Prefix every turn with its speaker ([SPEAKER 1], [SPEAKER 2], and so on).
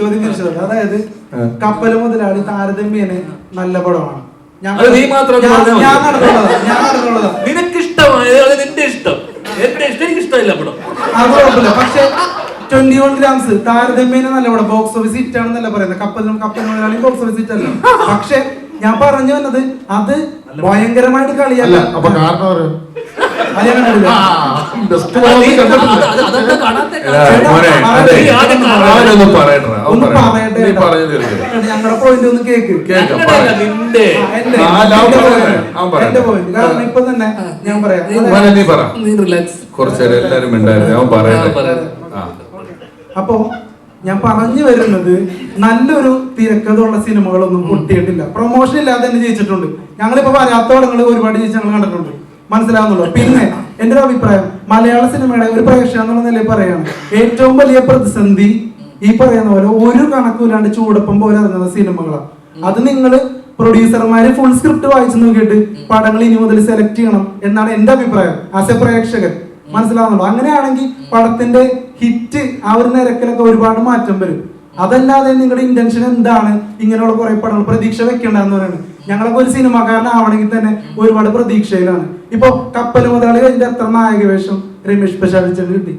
[SPEAKER 1] ചോദ്യം തിരിച്ചത്. അതായത് കപ്പൽ മുതലാളി താരതമ്യേന നല്ല പടമാണ്.
[SPEAKER 2] നിനക്ക് ഇഷ്ടമായ നിന്റെ ഇഷ്ടം, എന്റെ ഇഷ്ടം എനിക്ക് ഇഷ്ടമില്ല പടം.
[SPEAKER 1] അത് കുഴപ്പമില്ല. പക്ഷെ 21 ഗ്രാംസ് താരതമ്യേന നല്ല പടം, ബോക്സ് ഓഫീസ് ഹിറ്റ് ആണെന്നല്ല പറയുന്നത്. കപ്പൽ മുതലാളി ബോക്സ് ഓഫീസ് ഹിറ്റ് അല്ല. പക്ഷെ ഞാൻ പറഞ്ഞു വന്നത് അത് ഭയങ്കരമായിട്ട് കളിയല്ല. ഞങ്ങളുടെ പോയിന്റ് ഒന്ന് കേക്ക്. എന്റെ പോയിന്റ് കാരണം ഇപ്പൊ തന്നെ ഞാൻ പറയാം.
[SPEAKER 3] കുറച്ചേരം ഉണ്ടായിരുന്നു അവൻ പറയട്ടെ.
[SPEAKER 1] അപ്പോ ഞാൻ പറഞ്ഞു വരുന്നത്, നല്ലൊരു തിരക്കഥയുള്ള സിനിമകളൊന്നും പൊട്ടിയിട്ടില്ല. പ്രൊമോഷൻ ഇല്ലാതെ തന്നെ ജയിച്ചിട്ടുണ്ട്. ഞങ്ങളിപ്പോ വരാത്ത പടങ്ങൾ ഒരുപാട് ജയിച്ച് ഞങ്ങൾ കണ്ടിട്ടുണ്ട്, മനസ്സിലാവുന്നുള്ളൂ. പിന്നെ എന്റെ ഒരു അഭിപ്രായം, മലയാള സിനിമയുടെ ഒരു പ്രേക്ഷക എന്നുള്ള നിലയിൽ പറയാണ്, ഏറ്റവും വലിയ പ്രതിസന്ധി ഈ പറയുന്ന പോലെ ഒരു കണക്കില്ലാണ്ട് ചൂടപ്പം പോലെ ഇറങ്ങുന്ന സിനിമകളാണ്. അത് നിങ്ങള് പ്രൊഡ്യൂസർമാര് ഫുൾ സ്ക്രിപ്റ്റ് വായിച്ചു നോക്കിയിട്ട് പടങ്ങൾ ഇനി മുതൽ സെലക്ട് ചെയ്യണം എന്നാണ് എന്റെ അഭിപ്രായം ആസ് എ പ്രേക്ഷകൻ, മനസ്സിലാവുന്നുള്ളൂ. അങ്ങനെയാണെങ്കിൽ പടത്തിന്റെ ഹിറ്റ് ആ ഒരു നിരക്കിലൊക്കെ ഒരുപാട് മാറ്റം വരും. അതല്ലാതെ നിങ്ങളുടെ ഇന്റൻഷൻ എന്താണ് ഇങ്ങനെയുള്ള കുറെ പടങ്ങൾ പ്രതീക്ഷ വെക്കേണ്ടെന്ന് പറയുന്നത്? ഞങ്ങളൊക്കെ ഒരു സിനിമാക്കാരനാവണമെങ്കിൽ തന്നെ ഒരുപാട് പ്രതീക്ഷയിലാണ്. ഇപ്പൊ കപ്പൽ മുതലാളി കഴിഞ്ഞ എത്ര നായക വേഷം രമേഷ് പ്രശാന്ത് കിട്ടി.